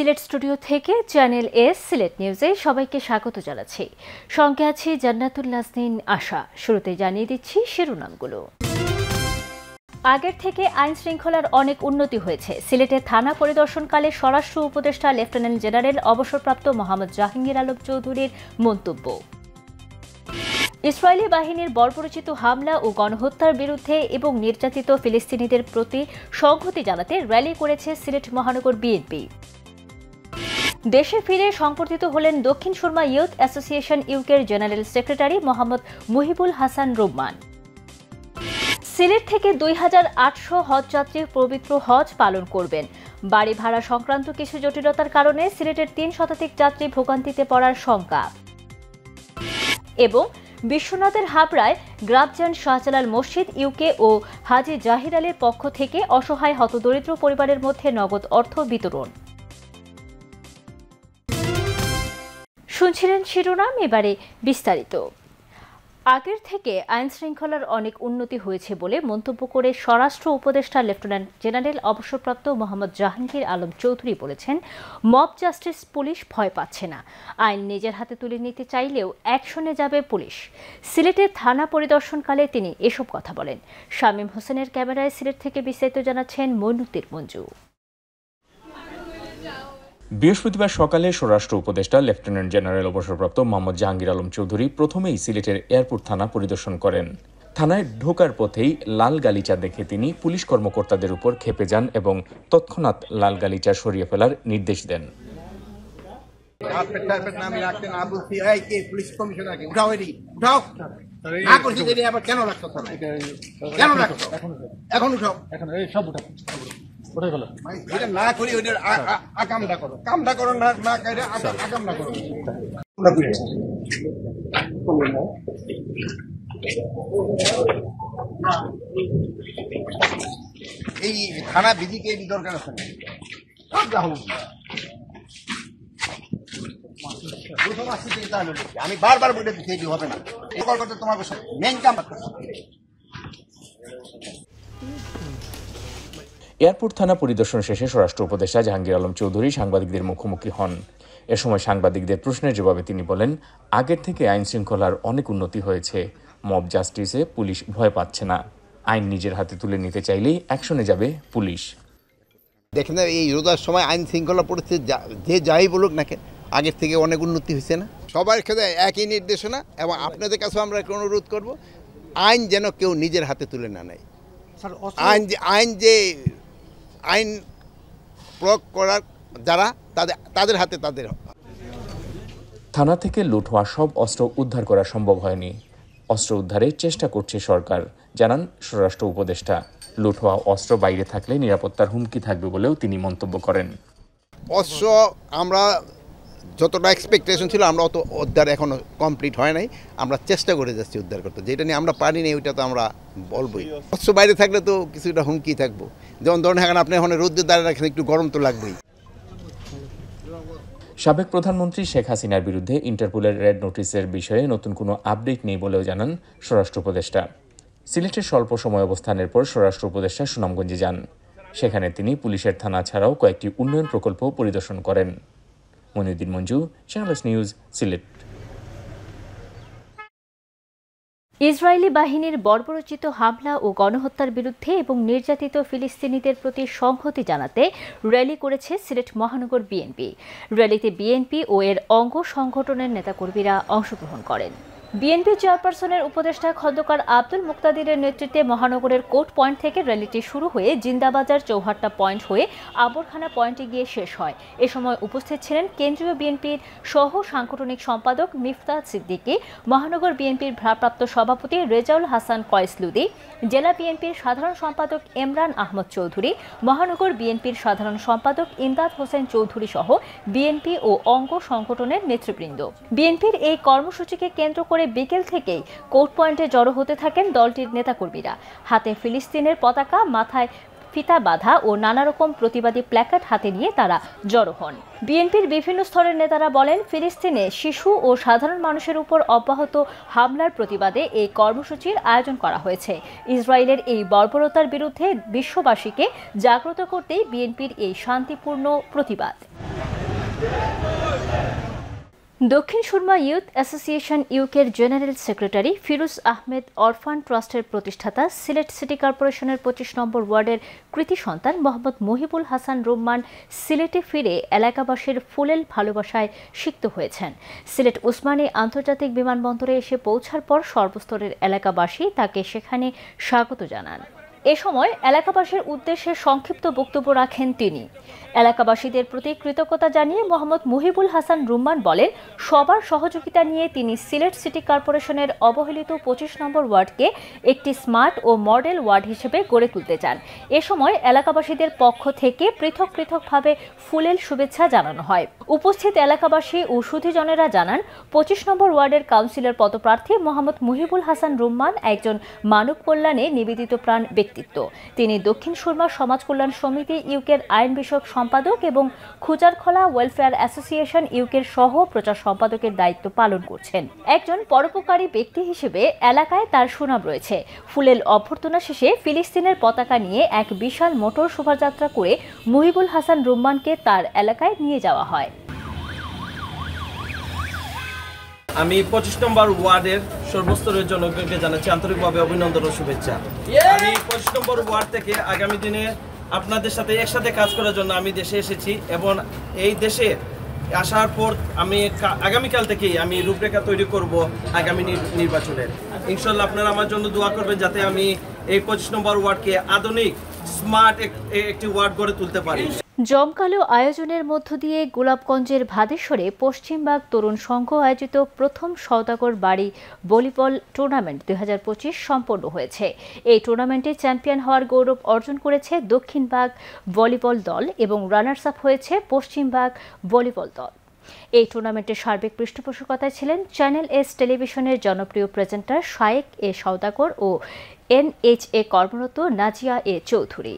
Sylhet studio থেকে channel S Sylhet নিউজে সবাইকে স্বাগত জানাচ্ছি। সঙ্গে আছি জান্নাতুল নাজনীন আশা। শুরুতে জানিয়ে দিচ্ছি শিরোনামগুলো। আগের থেকে আইন শৃঙ্খলার অনেক উন্নতি হয়েছে। সিলেটে থানা পরিদর্শনকালে স্বরাষ্ট্র উপদেষ্টা লেফটেন্যান্ট জেনারেল অবসরপ্রাপ্ত মোহাম্মদ জাহাঙ্গীর আলম চৌধুরীর মন্তব্য। ইসরায়েলি বাহিনীর বর্বরোচিত হামলা ও গণহত্যার বিরুদ্ধে এবং নির্যাতিত ফিলিস্তিনিদের প্রতি সংহতি জানাতে র্যালি করেছে সিলেট মহানগর বিএনপি। দেশে ফিরে সংবর্ধিত হলেন দক্ষিণ সুরমা ইয়ুথ অ্যাসোসিয়েশন ইউকের জেনারেল সেক্রেটারি মোহাম্মদ মুহিবুল হাসান রুম্মান। সিলেট থেকে 2800 হজযাত্রী পবিত্র হজ পালন করবেন। বাড়ি ভাড়া সংক্রান্ত কিছু জটিলতার কারণে সিলেটের 3 শতাধিক যাত্রী ভোগান্তিতে পড়ার শঙ্কা। এবং বিশ্বনাথের হাবড়ায় গ্রাবজান শাহজালাল মসজিদ ইউকে ও হাজী জাহির আলীর পক্ষ থেকে অসহায় হতদরিদ্র পরিবারের মধ্যে নগদ অর্থ বিতরণ। শুনছিলেন শিরোনাম, এবারে বিস্তারিত। আগের থেকে আইন শৃঙ্খলার অনেক উন্নতি হয়েছে বলে মন্তব্য করে স্বরাষ্ট্র উপদেষ্টা লেফটেন্যান্ট জেনারেল অবসরপ্রাপ্ত মোহাম্মদ জাহাঙ্গীর আলম চৌধুরী বলেছেন, মব জাস্টিস পুলিশ ভয় পাচ্ছে না। আইন নিজের হাতে তুলে নিতে চাইলেও অ্যাকশনে যাবে পুলিশ। সিলেটে থানা পরিদর্শনকালে তিনি এসব কথা বলেন। শামীম হোসেনের ক্যামেরায় সিলেট থেকে বিস্তারিত জানাচ্ছেন মইনুদ্দিন মঞ্জু। বৃহস্পতিবার সকালে স্বরাষ্ট্র উপদেষ্টা লেফটেন্যান্ট জেনারেল অবসরপ্রাপ্ত মোহাম্মদ জাহাঙ্গীর আলম চৌধুরী প্রথমেই সিলেটের এয়ারপোর্ট থানা পরিদর্শন করেন। থানায় ঢোকার পথেই লাল গালিচা দেখে তিনি পুলিশ কর্মকর্তাদের উপর ক্ষেপে যান এবং তৎক্ষণাৎ লাল গালিচা সরিয়ে ফেলার নির্দেশ দেন। এই থানা বিধিকে দরকার আছে না। আমি বারবার বলে দিচ্ছি হবে না, করতে তোমার মেইন কাম। এয়ারপোর্ট থানা পরিদর্শন শেষে স্বরাষ্ট্র উপদেষ্টা জাহাঙ্গীর আলম চৌধুরী সাংবাদিকদের মুখোমুখি হন। এ সময় সাংবাদিকদের প্রশ্নের জবাবে তিনি বলেন, আগের থেকে আইন শৃঙ্খলার অনেক উন্নতি হয়েছে। মব জাস্টিসে পুলিশ ভয় পাচ্ছে না। আইন নিজের হাতে তুলে নিতে চাইলেই অ্যাকশনে যাবে পুলিশ। দেখেন, এই রোজার সময় আইন শৃঙ্খলা পরিস্থিতি যে যাই বলুক না কেন, আগের থেকে অনেক উন্নতি হয়েছে না। সবার ক্ষেত্রে একই নির্দেশনা এবং আপনাদের কাছে আমরা অনুরোধ করব, আইন যেন কেউ নিজের হাতে তুলে না নেয়। আইন প্রয়োগ করার যারা তাদের হাতে তাদের। থানা থেকে লুট হওয়া সব অস্ত্র উদ্ধার করা সম্ভব হয়নি। অস্ত্র উদ্ধারের চেষ্টা করছে সরকার, জানান স্বরাষ্ট্র উপদেষ্টা। লুট হওয়া অস্ত্র বাইরে থাকলে নিরাপত্তার হুমকি থাকবে বলেও তিনি মন্তব্য করেন। অস্ত্র আমরা যতটা এক্সপেকটেশন ছিল, আমরা অত উদ্ধার এখনো কমপ্লিট হয় নাই। আমরা চেষ্টা করে যাচ্ছি উদ্ধার করতে। যেটা নিয়ে আমরা পারিনি ওইটা তো আমরা বলবোই। অস্ত্র বাইরে থাকলে তো কিছুটা হুমকি থাকবো। যেমন ধরুন, এখন আপনি এখন রোদ্রে দাঁড়িয়ে রাখেন, একটু গরম তো লাগবেই। সাবেক প্রধানমন্ত্রী শেখ হাসিনার বিরুদ্ধে ইন্টারপোলের রেড নোটিসের বিষয়ে নতুন কোনো আপডেট নেই বলেও জানান স্বরাষ্ট্র উপদেষ্টা। সিলেটের স্বল্প সময় অবস্থানের পর স্বরাষ্ট্র উপদেষ্টা সুনামগঞ্জে যান। সেখানে তিনি পুলিশের থানা ছাড়াও কয়েকটি উন্নয়ন প্রকল্প পরিদর্শন করেন। Moinuddin Manju, channel S news, Sylhet. Israeli বাহিনীর বর্বরোচিত হামলা ও গণহত্যার বিরুদ্ধে এবং নির্যাতিত ফিলিস্তিনিদের প্রতি সংহতি জানাতে র্যালি করেছে সিলেট মহানগর বিএনপি। র্যালিতে বিএনপি ও এর অঙ্গ সংগঠনের নেতাকর্মীরা অংশগ্রহণ করেন। বিএনপি চেয়ারপারসনের উপদেষ্টা খন্দকার আব্দুল মুক্তাদিরের নেতৃত্বে মহানগরের কোর্ট পয়েন্ট থেকে র্যালিটি শুরু হয়ে জিন্দাবাজার চৌহাট্টা পয়েন্ট হয়ে আবরখানা পয়েন্টে গিয়ে শেষ হয়। এ সময় উপস্থিত ছিলেন কেন্দ্রীয় বিএনপির সহ সাংগঠনিক সম্পাদক মিফতাহ সিদ্দিকী, মহানগর বিএনপির ভারপ্রাপ্ত সভাপতি রেজাউল হাসান কয়েসলুদি, জেলা বিএনপির সাধারণ সম্পাদক ইমরান আহমদ চৌধুরী, মহানগর বিএনপির সাধারণ সম্পাদক ইমদাদ হোসেন চৌধুরী সহ বিএনপি ও অঙ্গ সংগঠনের নেতৃবৃন্দ। বিএনপির এই কর্মসূচিকে কেন্দ্র করে বিকেল থেকেই কোর্ট পয়েন্টে জড়ো হতে থাকেন দলটির নেতাকর্মীরা। হাতে ফিলিস্তিনের পতাকা, মাথায় ফিতা বাঁধা ও নানা রকম প্রতিবাদী প্ল্যাকার্ড হাতে নিয়ে তারা জড়ো হন। বিএনপির বিভিন্ন স্তরের নেতারা বলেন, ফিলিস্তিনে শিশু ও সাধারণ মানুষের উপর অব্যাহত হামলার প্রতিবাদে এই কর্মসূচির আয়োজন করা হয়েছে। ইসরায়েলের এই বর্বরতার বিরুদ্ধে বিশ্ববাসীকে জাগ্রত করতেই বিএনপির এই শান্তিপূর্ণ প্রতিবাদ। দক্ষিণ সুরমা ইউথ অ্যাসোসিয়েশন ইউকের general secretary Firoz Ahmed orphan ট্রাস্টের প্রতিষ্ঠাতা সিলেট সিটি কর্পোরেশনের 25 নম্বর ওয়ার্ডের কৃতি সন্তান মোহাম্মদ মহিবুল হাসান রুম্মান সিলেটে ফিরে এলাকাবাসীর ফুলেল ভালোবাসায় সিক্ত হয়েছেন। সিলেট উসমানী আন্তর্জাতিক বিমানবন্দরে এসে পৌঁছার পর সর্বস্তরের এলাকাবাসী তাকে সেখানে স্বাগত জানান। এ সময় এলাকাবাসীর উদ্দেশ্যে সংক্ষিপ্ত বক্তব্য রাখেন তিনি। এলাকাবাসীদের প্রতি কৃতজ্ঞতা জানিয়ে মোহাম্মদ মহিবুল হাসান রুম্মান বলেন, সবার সহযোগিতা নিয়ে তিনি সিলেট সিটি কর্পোরেশনের অবহেলিত 25 নম্বর ওয়ার্ডকে একটি স্মার্ট ও মডেল ওয়ার্ড হিসেবে গড়ে তুলতে চান। এ সময় এলাকাবাসীদের পক্ষ থেকে পৃথক পৃথকভাবে ফুলেল শুভেচ্ছা জানানো হয়। উপস্থিত এলাকাবাসী ও সুধীজনেরা জানান, 25 নম্বর ওয়ার্ডের কাউন্সিলর পদপ্রার্থী মোহাম্মদ মহিবুল হাসান রুম্মান একজন মানব কল্যাণে নিবেদিত প্রাণ ব্যক্তিত্ব। তিনি দক্ষিণ সুরমা সমাজ কল্যাণ সমিতি ইউকের আইন বিষয়ক সম্পাদক এবং খুচারখলা ওয়েলফেয়ার অ্যাসোসিয়েশন ইউকের সহ প্রচার সম্পাদকের দায়িত্ব পালন করছেন। একজন পরোপকারী ব্যক্তি হিসেবে এলাকায় তার সুনাম রয়েছে। ফুলেল অভ্যর্থনা শেষে ফিলিস্তিনের পতাকা নিয়ে এক বিশাল মোটর শোভাযাত্রা করে মহিবুল হাসান রুম্মানকে তার এলাকায় নিয়ে যাওয়া হয়। আমি 25 নম্বর ওয়ার্ডের সর্বস্তরের জনগণকে জানাচ্ছি আন্তরিকভাবে অভিনন্দন ও শুভেচ্ছা। আমি 25 নম্বর ওয়ার্ড থেকে আগামী দিনে আপনাদের সাথে একসাথে কাজ করার জন্য আমি দেশে এসেছি এবং এই দেশে আসার পর আমি আগামীকাল থেকেই আমি রূপরেখা তৈরি করব আগামী নির্বাচনের। ইনশাল্লাহ আপনারা আমার জন্য দোয়া করবেন যাতে আমি এই 25 নম্বর ওয়ার্ডকে আধুনিক স্মার্ট একটি ওয়ার্ড গড়ে তুলতে পারি। জমকালো আয়োজনের মধ্য দিয়ে গোলাপগঞ্জের ভাদেশ্বরে পশ্চিমবাগ তরুণ সংঘ আয়োজিত প্রথম সওদাগর বাড়ি ভলিবল টুর্নামেন্ট 2025 সম্পন্ন হয়েছে। এই টুর্নামেন্টে চ্যাম্পিয়ন হওয়ার গৌরব অর্জন করেছে দক্ষিণবাগ ভলিবল দল এবং রানার্স আপ হয়েছে পশ্চিমবাগ ভলিবল দল। এই টুর্নামেন্টের সার্বিক পৃষ্ঠপোষকতায় ছিলেন চ্যানেল এস টেলিভিশনের জনপ্রিয় প্রেজেন্টার শায়েক এ সওদাগর ও NHA কর্মরত নাজিয়া এ চৌধুরী।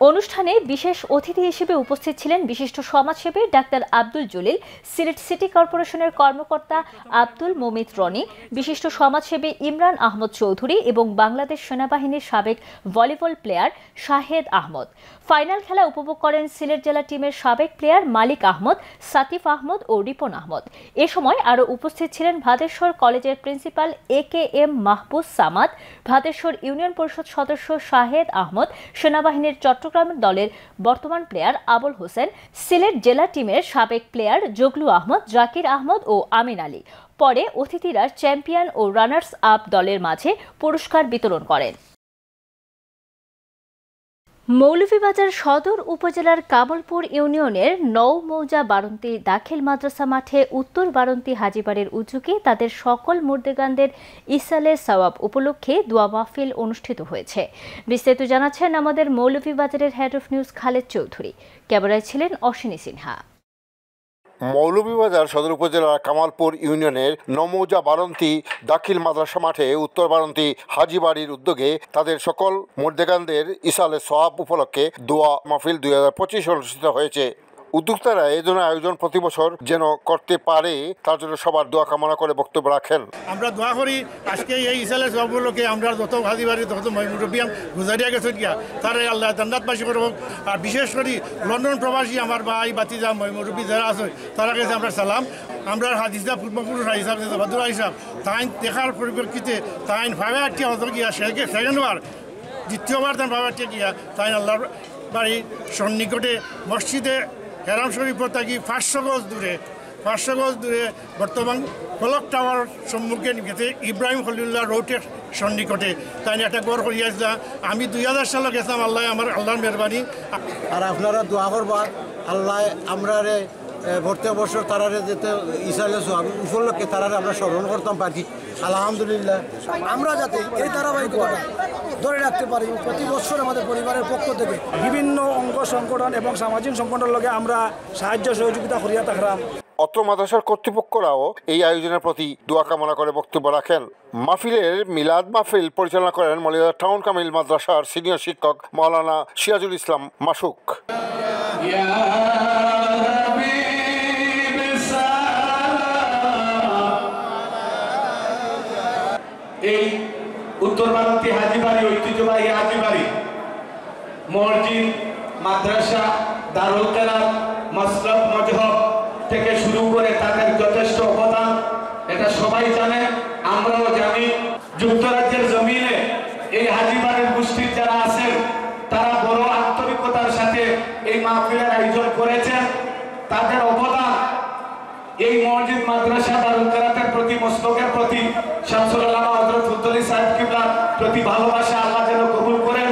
অনুষ্ঠানে বিশেষ অতিথি হিসেবে উপস্থিত ছিলেন বিশিষ্ট সমাজসেবী ডাক্তার আব্দুল জলিল, সিলেট সিটি কর্পোরেশনের কর্মকর্তা আব্দুল মোমিত রনি, বিশিষ্ট সমাজসেবী ইমরান আহমদ চৌধুরী এবং বাংলাদেশ সেনাবাহিনীর সাবেক volleyball player Shahed Ahmed. Final খেলা উপভোগ করেন সিলেট জেলা টিমের সাবেক প্লেয়ার মালিক আহমদ, সাতিফ আহমদ ও রিপন আহমদ। এ সময় আরও উপস্থিত ছিলেন ভাদেশ্বর কলেজের principal AKM Mahbuz Samad, Bhadeshwar union Parishad সদস্য শাহেদ আহমদ, সেনাবাহিনীর চট্টগ্রাম দলের বর্তমান প্লেয়ার আবুল হোসেন, সিলেট জেলা টিমের সাবেক প্লেয়ার জগলু আহমদ, জাকির আহমদ ও আমিন আলী। পরে অতিথিরা চ্যাম্পিয়ন ও রানার্স আপ দলের মাঝে পুরস্কার বিতরণ করেন। মৌলভীবাজার সদর উপজেলার কামলপুর ইউনিয়নের নওমৌজা বারন্তি দাখিল মাদ্রাসা মাঠে উত্তর বারন্তি হাজিবাড়ির উদ্যোগে তাদের সকল মুর্দেগানদের ইসালে সওয়াব উপলক্ষে দোয়া মাহফিল অনুষ্ঠিত হয়েছে। বিস্তারিত জানাচ্ছেন আমাদের মৌলভীবাজারের head of news Khaled Chowdhury. ক্যামেরায় ছিলেন অশ্বিনী সিনহা। মৌলভীবাজার সদর উপজেলার কামালপুর ইউনিয়নের নমৌজা বারন্তি দাখিল মাদ্রাসা মাঠে উত্তর বারন্তি হাজিবাড়ির উদ্যোগে তাদের সকল মুর্দেগানদের ইসালে সওয়াব উপলক্ষে দোয়া মাহফিল 2025 অনুষ্ঠিত হয়েছে। উদ্যোক্তারা এই ধরনের আয়োজন প্রতি বছর যেন করতে পারে তার জন্য সবার দোয়া কামনা করে বক্তব্য রাখেন। আমরা দোয়া করি আজকে এই ইসালে সওয়াব উপলক্ষে আমরা যত হাজিবাড়ি তত মুরব্বিয়ান গুজারিয়া গেছে গিয়া তারা আল্লাহ জান্নাতবাসী করব। আর বিশেষ করে লন্ডন প্রবাসী আমার ভাই বাতিজা মুরব্বী যারা আছে তারা কাছে আমরা সালাম। আমরা হাদিসা পূর্বপুরুষ হিসাব বাদুরা হিসাব তাই দেখার পরিপ্রেক্ষিতে তাই ভাবে আটকে হতো গিয়া সেকেন্ডবার দ্বিতীয়বার তাই ভাবে আটকে গিয়া তাই আল্লাহর বাড়ি সন্নিকটে মসজিদে হেরাম শরীফ থাকি 500 গজ দূরে বর্তমান ফলক টাওয়ার সম্মুখে গেছে ইব্রাহিম খলিলুল্লাহ রোডের সন্নিকটে তাই একটা গড় করিয়াছিলাম। আমি 2000 সালে গেছিলাম। আল্লাহর মেহরবানি। আর আপনারা দোয়া করবা আল্লাহ আমরা ভর্তি বছর তারারে যেতে ইসালে উপলক্ষে তারারে আমরা স্মরণ করতাম পারি। আলহামদুলিল্লাহ আমরা যাতে এই ধারাবাহিকতা ধরে রাখতে পারি। প্রতি বছর আমাদের পরিবারের পক্ষ থেকে বিভিন্ন অঙ্গ সংগঠন এবং সামাজিক সংগঠনের লগে আমরা সাহায্য সহযোগিতা করিয়া থাকলাম। অত্র মাদ্রাসার কর্তৃপক্ষরাও এই আয়োজনের প্রতি দোয়া কামনা করে বক্তব্য রাখেন। মাহফিলের মিলাদ মাহফিল পরিচালনা করেন মৌলভীবাজার টাউন কামিল মাদ্রাসার সিনিয়র শিক্ষক মাওলানা সিরাজুল ইসলাম মাসুক। এই উত্তর বারন্তি হাজিবাড়ি ঐতিহ্যবাহী হাজিবাড়ি মসজিদ, মাদ্রাসা, দারুল কেরাত, মাসলাক, মজহব করেছেন, তাদের অবদান এই মসজিদ মাদ্রাসা দারুল কেরাতের প্রতি, মসলকের প্রতি, শামসুল আলামা হযরত ফুদ্দুলি সাহেব কিবলার প্রতি ভালোবাসা আল্লাহ যেন কবুল করেন।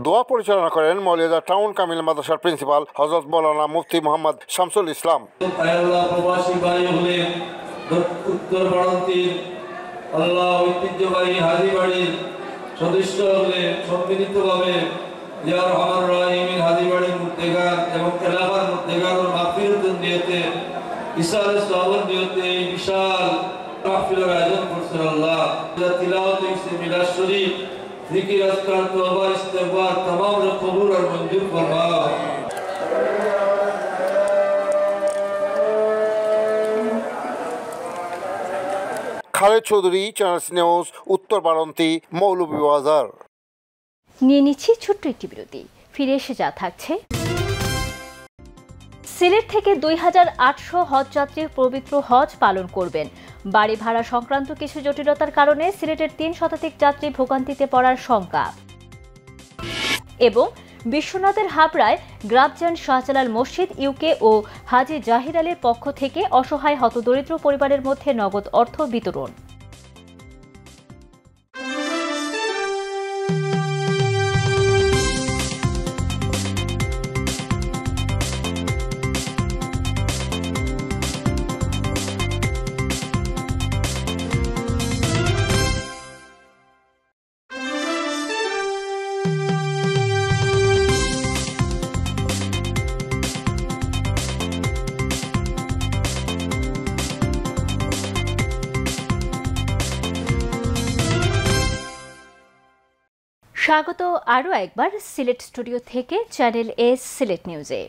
দোয়া পরিচালনা করেন মৌলিয়া টাউন কামিল মাদ্রাসার প্রিন্সিপাল হযরত মাওলানা মুফতি মোহাম্মদ শামসুল ইসলাম। আল্লাহ প্রবাসী ভাই হলে উত্তর বারান্তীর আল্লাহ ঐতিহ্যবাহী হাজি বাড়ির সদস্য হলে সম্মিলিতভাবে ইয়া রহমান রাহিমিন হাজি বাড়ির মুর্তেগার এবং এলাকার মুর্তেগার ও মাগফিরাতের নিয়তে ইসালে সওয়াবের নিয়তে এই বিশাল মাহফিলের আয়োজন করছেন আল্লাহ। তিলাওয়াত ইসে মিলাদ শরীফ, জিকির আজকার, তওবা, ইস্তেগফার तमाम কবুল আর মঞ্জুর ফরমাও। খালেদ চৌধুরী, চ্যানেল নিউজ, উত্তর বারান্তি, মৌলভীবাজার। নিয়ে নিচ্ছি ছোট্ট একটি বিরতি, ফিরে এসে যা থাকছে। সিলেট থেকে 2800 হজ যাত্রী পবিত্র হজ পালন করবেন। বাড়ি ভাড়া সংক্রান্ত কিছু জটিলতার কারণে সিলেটের 3 শতাধিক যাত্রী ভোগান্তিতে পড়ার শঙ্কা। এবং বিশ্বনাথের হাবড়ায় গ্রাবজান শাহজালাল মসজিদ ইউকে ও হাজী জাহির আলীর পক্ষ থেকে অসহায় হতদরিদ্র পরিবারের মধ্যে নগদ অর্থ বিতরণ। স্বাগত আরও একবার সিলেট স্টুডিও থেকে চ্যানেল এস সিলেট নিউজে।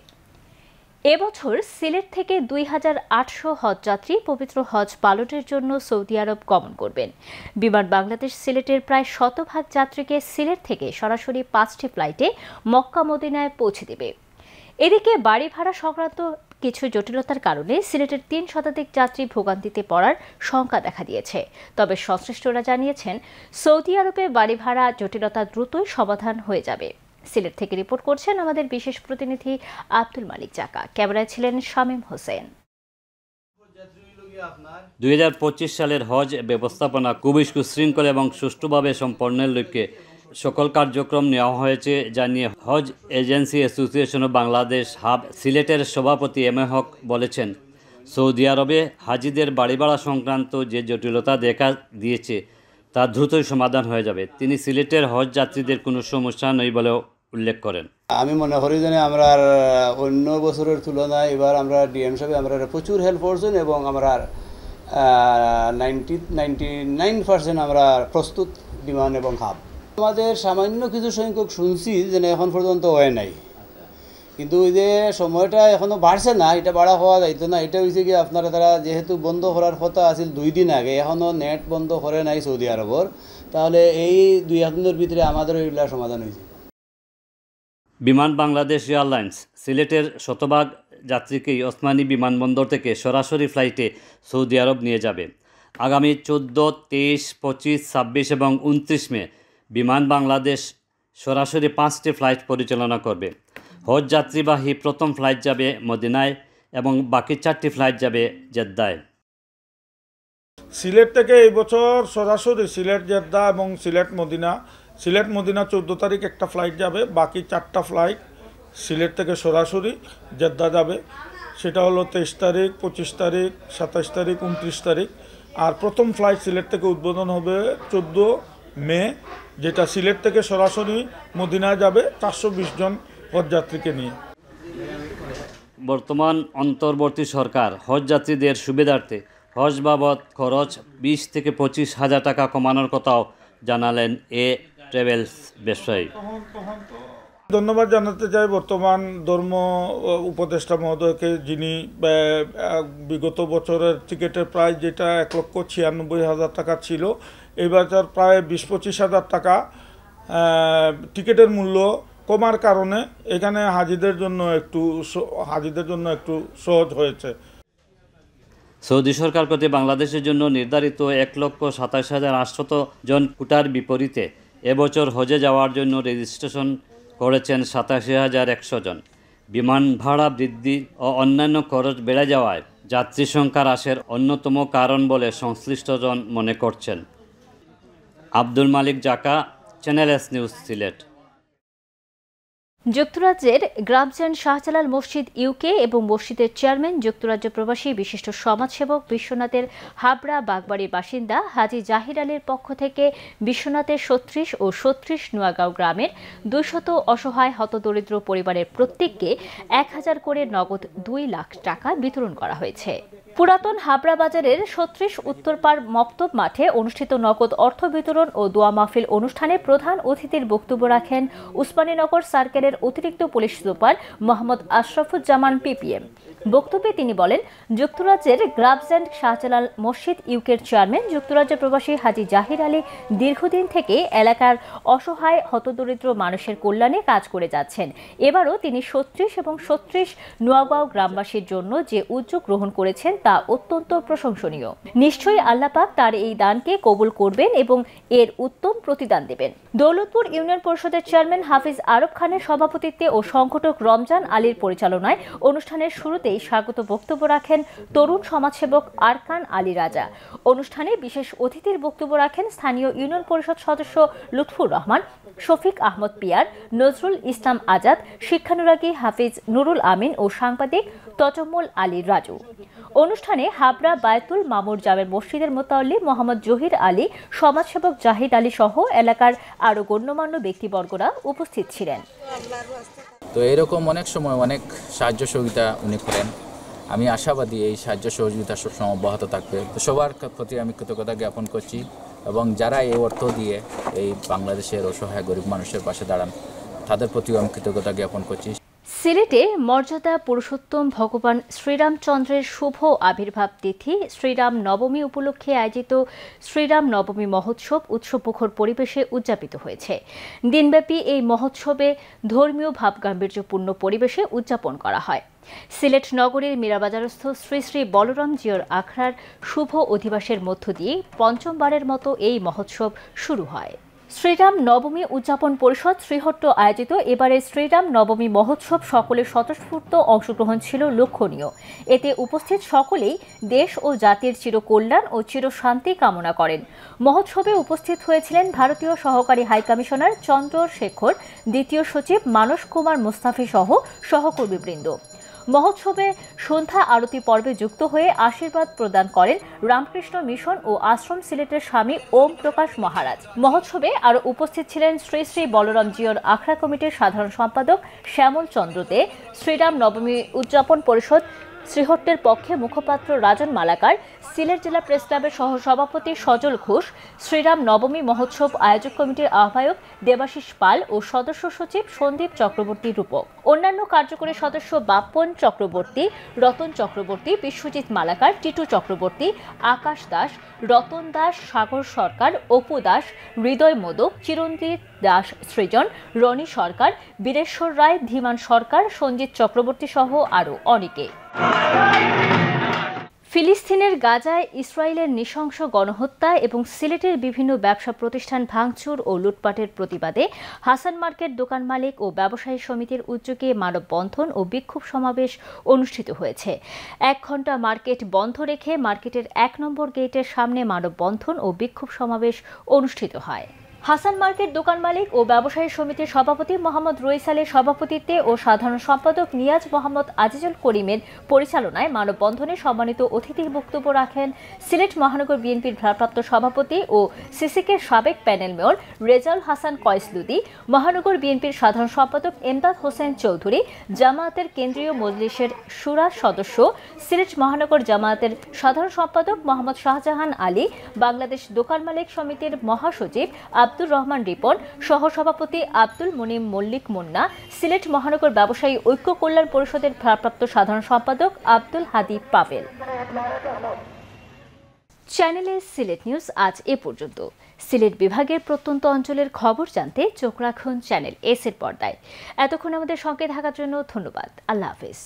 এবছর সিলেট থেকে 2800 হজ যাত্রী পবিত্র হজ পালনের জন্য সৌদি আরব গমন করবেন। বিমান বাংলাদেশ সিলেটের প্রায় 100% যাত্রীকে সিলেট থেকে সরাসরি 5টি ফ্লাইটে মক্কা মদিনায় পৌঁছে দেবে। এদিকে বাড়ি ভাড়া সংক্রান্ত কিছু জটিলতার কারণে সিলেটের 3 শতাধিক যাত্রী ভোগান্তিতে পড়ার শঙ্কা দেখা দিয়েছে। তবে সংশ্লিষ্টরা জানিয়েছেন সৌদি আরবে বাড়ি ভাড়া জটিলতা দ্রুতই সমাধান হয়ে যাবে। সিলেট থেকে রিপোর্ট করছেন আমাদের বিশেষ প্রতিনিধি আব্দুল মালিক জাকা, ক্যামেরায় ছিলেন শামীম হোসেন। 2025 সালের হজ ব্যবস্থাপনা খুবই সুশৃঙ্খল এবং সুষ্ঠুভাবে সম্পন্নের লক্ষ্যে সকল কার্যক্রম নেওয়া হয়েছে জানিয়ে Hajj agency association of Bangladesh HAAB সিলেটের সভাপতি এম এ হক বলেছেন, সৌদি আরবে হাজিদের বাড়ি ভাড়া সংক্রান্ত যে জটিলতা দেখা দিয়েছে তা দ্রুতই সমাধান হয়ে যাবে। তিনি সিলেটের হজ যাত্রীদের কোনো সমস্যা নেই বলেও উল্লেখ করেন। আমি মনে করি যে আমরা অন্য বছরের তুলনায় এবার আমরা ডিএম সাহেব আমরা প্রচুর হেল্প করছেন এবং আমরা 99% আমরা প্রস্তুত বিমান এবং হাব। আমাদের সামান্য কিছু সংখ্যক শুনছি যে এখন পর্যন্ত হয় নাই, কিন্তু ওই যে সময়টা এখনও বাড়ছে না, এটা বাড়া হওয়া যাইতো না। এটা হয়েছে কি আপনারা তারা যেহেতু বন্ধ করার কথা আছিল 2 দিন আগে, এখনও নেট বন্ধ করে নাই সৌদি আরবর, তাহলে এই 2-1 দিনের ভিতরে আমাদের ওইগুলা সমাধান হয়েছে। বিমান বাংলাদেশ এয়ারলাইন্স সিলেটের শতভাগ যাত্রীকেই ওসমানী বিমানবন্দর থেকে সরাসরি ফ্লাইটে সৌদি আরব নিয়ে যাবে। আগামী 14, 23, 25, 26 এবং 29 মে বিমান বাংলাদেশ সরাসরি 5টি ফ্লাইট পরিচালনা করবে। হজ যাত্রীবাহী প্রথম ফ্লাইট যাবে মদিনায় এবং বাকি 4টি ফ্লাইট যাবে জেদ্দায়। সিলেট থেকে এই বছর সরাসরি সিলেট জেদ্দা এবং সিলেট মদিনা 14 তারিখ একটা ফ্লাইট যাবে, বাকি 4টা ফ্লাইট সিলেট থেকে সরাসরি জেদ্দা যাবে। সেটা হলো 23 তারিখ, 25 তারিখ, 27 তারিখ, 29 তারিখ। আর প্রথম ফ্লাইট সিলেট থেকে উদ্বোধন হবে 14 মে, যেটা সিলেট থেকে সরাসরি মদিনায় যাবে 420 জন হজযাত্রীকে নিয়ে। বর্তমান অন্তর্বর্তী সরকার হজযাত্রীদের সুবিধার্থে হজ বাবদ খরচ 20 থেকে 25 হাজার টাকা কমানোর কথাও জানালেন এ ট্রাভেলস ব্যবসায়ী। ধন্যবাদ জানাতে চাই বর্তমান ধর্ম উপদেষ্টা মহোদয়কে, যিনি বিগত বছরের টিকিটের প্রাইস যেটা 1,96,000 টাকা ছিল, এই বছর প্রায় 20-25 হাজার টাকা টিকিটের মূল্য কমার কারণে এখানে হাজিদের জন্য একটু সহজ হয়েছে। সৌদি সরকার প্রতি বাংলাদেশের জন্য নির্ধারিত 1,27,800 জন কোটার বিপরীতে এবছর হজে যাওয়ার জন্য রেজিস্ট্রেশন করেছেন 87,100 জন। বিমান ভাড়া বৃদ্ধি ও অন্যান্য খরচ বেড়ে যাওয়ায় যাত্রী সংখ্যা হ্রাসের অন্যতম কারণ বলে সংশ্লিষ্টজন মনে করছেন। আব্দুল মালিক জাকা, চ্যানেল এস নিউজ, সিলেট। যুক্তরাজ্যের গ্রামজান শাহজালাল মসজিদ ইউকে এবং মসজিদের চেয়ারম্যান যুক্তরাজ্য প্রবাসী বিশিষ্ট সমাজসেবক বিশ্বনাথের হাবড়া বাগবাড়ির বাসিন্দা হাজী জাহির আলীর পক্ষ থেকে বিশ্বনাথের ৩৬ ও ৩৬ নোয়াগাঁও গ্রামের ২০০ অসহায় হতদরিদ্র পরিবারের প্রত্যেককে ১,০০০ করে নগদ ২ লাখ টাকা বিতরণ করা হয়েছে। পুরাতন হাবড়া বাজারের ৩৬ উত্তরপাড় মক্তব মাঠে অনুষ্ঠিত নগদ অর্থ বিতরণ ও দোয়া মাহফিল অনুষ্ঠানে প্রধান অতিথির বক্তব্য রাখেন উসমানীনগর সার্কেলের অতিরিক্ত police super Mohammad Ashrafuzzaman PPM. বক্তব্যে তিনি বলেন, যুক্তরাজ্যের গ্রামজান শাহজালাল মসজিদ ইউকের চেয়ারম্যান যুক্তরাজ্য প্রবাসী হাজী জাহির আলী দীর্ঘদিন থেকে এলাকার অসহায় হতদরিদ্র মানুষের কল্যাণে কাজ করে যাচ্ছেন। এবারও তিনি ৩৬ এবং ৩৬ নোয়াগাঁও গ্রামবাসীর জন্য যে উদ্যোগ গ্রহণ করেছেন তা অত্যন্ত প্রশংসনীয়। নিশ্চয়ই আল্লাহ পাক তার এই দানকে কবুল করবেন এবং এর উত্তম প্রতিদান দেবেন। দৌলতপুর ইউনিয়ন পরিষদের চেয়ারম্যান হাফিজ আরব খানের সভাপতিত্বে ও সংগঠক রমজান আলীর পরিচালনায় অনুষ্ঠানের শুরুতেই স্বাগত বক্তব্য রাখেন তরুণ সমাজসেবক আরকান আলী রাজা। অনুষ্ঠানে বিশেষ অতিথির বক্তব্য রাখেন স্থানীয় ইউনিয়ন পরিষদ সদস্য লুৎফুর রহমান, শফিক আহমদ পিয়ার, নজরুল ইসলাম আজাদ, শিক্ষানুরাগী হাফিজ নুরুল আমিন ও সাংবাদিক তজম্মুল আলী রাজু। অনুষ্ঠানে হাবড়া বায়তুল মামুর জামের মসজিদের মোতাল্লি মোহাম্মদ জহির আলী, সমাজসেবক জাহিদ আলী সহ এলাকার আরো গণ্যমান্য ব্যক্তিবর্গরা উপস্থিত ছিলেন। তো এরকম অনেক সময় অনেক সাহায্য সহযোগিতা উনি করেন। আমি আশাবাদী এই সাহায্য সহযোগিতা সবসময় অব্যাহত থাকবে। তো সবার প্রতি আমি কৃতজ্ঞতা জ্ঞাপন করছি এবং যারা এই অর্থ দিয়ে এই বাংলাদেশের অসহায় গরিব মানুষের পাশে দাঁড়ান তাদের প্রতিও আমি কৃতজ্ঞতা জ্ঞাপন করছি। সিলেটে মর্যাদা পুরুষোত্তম ভগবান শ্রীরামচন্দ্রের শুভ আবির্ভাব তিথি শ্রীরাম নবমী উপলক্ষে আয়োজিত শ্রীরাম নবমী মহোৎসব উৎসবমুখর পরিবেশে উদযাপিত হয়েছে। দিনব্যাপী এই মহোৎসবে ধর্মীয় ভাবগাম্ভীর্যপূর্ণ পরিবেশে উদযাপন করা হয়। সিলেট নগরীর মীরাবাজারস্থ শ্রী শ্রী বলরাম জিয়র আখড়ার শুভ অধিবাসের মধ্য দিয়ে পঞ্চমবারের মতো এই মহোৎসব শুরু হয়। শ্রীরাম নবমী উদযাপন পরিষদ শ্রীহট্ট আয়োজিত এবারে শ্রীরাম নবমী মহোৎসব সকলের স্বতঃস্ফূর্ত অংশগ্রহণ ছিল লক্ষণীয়। এতে উপস্থিত সকলেই দেশ ও জাতির চিরকল্যাণ ও চিরশান্তি কামনা করেন। মহোৎসবে উপস্থিত হয়েছিলেন ভারতীয় সহকারী হাইকমিশনার চন্দ্রশেখর, দ্বিতীয় সচিব মানস কুমার মুস্তাফি সহ সহকর্মীবৃন্দ। মহোৎসবে সন্ধ্যা আরতি পর্বে যুক্ত হয়ে আশীর্বাদ প্রদান করেন রামকৃষ্ণ মিশন ও আশ্রম সিলেটের স্বামী ওম প্রকাশ মহারাজ। মহোৎসবে আরও উপস্থিত ছিলেন শ্রী শ্রী বলরাম জিয়র আখড়া কমিটির সাধারণ সম্পাদক শ্যামল চন্দ্র দে, শ্রীরাম নবমী উদযাপন পরিষদ শ্রীহট্টের পক্ষে মুখপাত্র রাজন মালাকার, সিলেট জেলা প্রেস ক্লাবের সহসভাপতি সজল ঘোষ, শ্রীরাম নবমী মহোৎসব আয়োজক কমিটির আহ্বায়ক দেবাশিস পাল ও সদস্য সচিব সন্দীপ চক্রবর্তী রূপক। অন্যান্য কার্যকরী সদস্য বাপ্পন চক্রবর্তী, রতন চক্রবর্তী, বিশ্বজিৎ মালাকার, টিটু চক্রবর্তী, আকাশ দাস, রতন দাস, সাগর সরকার, অপু দাস, হৃদয় মোদক, চিরঞ্জিত দাস সৃজন, রনি সরকার, বীরেশ্বর রায়, ধীমান সরকার, সঞ্জিত চক্রবর্তী সহ আরও অনেকে। ফিলিস্তিনের গাজায় ইসরায়েলের নৃশংস গণহত্যা এবং সিলেটের বিভিন্ন ব্যবসা প্রতিষ্ঠান ভাঙচুর ও লুটপাটের প্রতিবাদে হাসান মার্কেট দোকান মালিক ও ব্যবসায়ী সমিতির উদ্যোগে মানববন্ধন ও বিক্ষোভ সমাবেশ অনুষ্ঠিত হয়েছে। 1 ঘণ্টা মার্কেট বন্ধ রেখে মার্কেটের 1 নম্বর গেটের সামনে মানববন্ধন ও বিক্ষোভ সমাবেশ অনুষ্ঠিত হয়। হাসান মার্কেট দোকান মালিক ও ব্যবসায়ী সমিতির সভাপতি মোহাম্মদ রইসালের সভাপতিত্বে ও সাধারণ সম্পাদক নিয়াজ মোহাম্মদ আজিজুল করিমের পরিচালনায় মানববন্ধনে সম্মানিত অতিথির বক্তব্য রাখেন সিলেট মহানগর বিএনপির ভারপ্রাপ্ত সভাপতি ও সিসিকের সাবেক প্যানেল মেয়র রেজাউল হাসান কয়েসলুদি, মহানগর বিএনপির সাধারণ সম্পাদক এমদাদ হোসেন চৌধুরী, জামায়াতের কেন্দ্রীয় মজলিসের শুরা সদস্য, সিলেট মহানগর জামায়াতের সাধারণ সম্পাদক মোহাম্মদ শাহজাহান আলী, বাংলাদেশ দোকান মালিক সমিতির মহাসচিব আব্দুর রহমান রিপন, সহসভাপতি আব্দুল মুনিম মল্লিক মুন্না, সিলেট মহানগর ব্যবসায়ী ঐক্য কল্যাণ পরিষদের ভারপ্রাপ্ত সাধারণ সম্পাদক আব্দুল হাদি পাভেল। চ্যানেলে সিলেট নিউজ আজ এ পর্যন্ত। সিলেট বিভাগের প্রত্যন্ত অঞ্চলের খবর জানতে চোখ রাখুন চ্যানেল এস এর পর্দায়। এতক্ষণ আমাদের সঙ্গে থাকার জন্য ধন্যবাদ। আল্লাহ হাফেজ।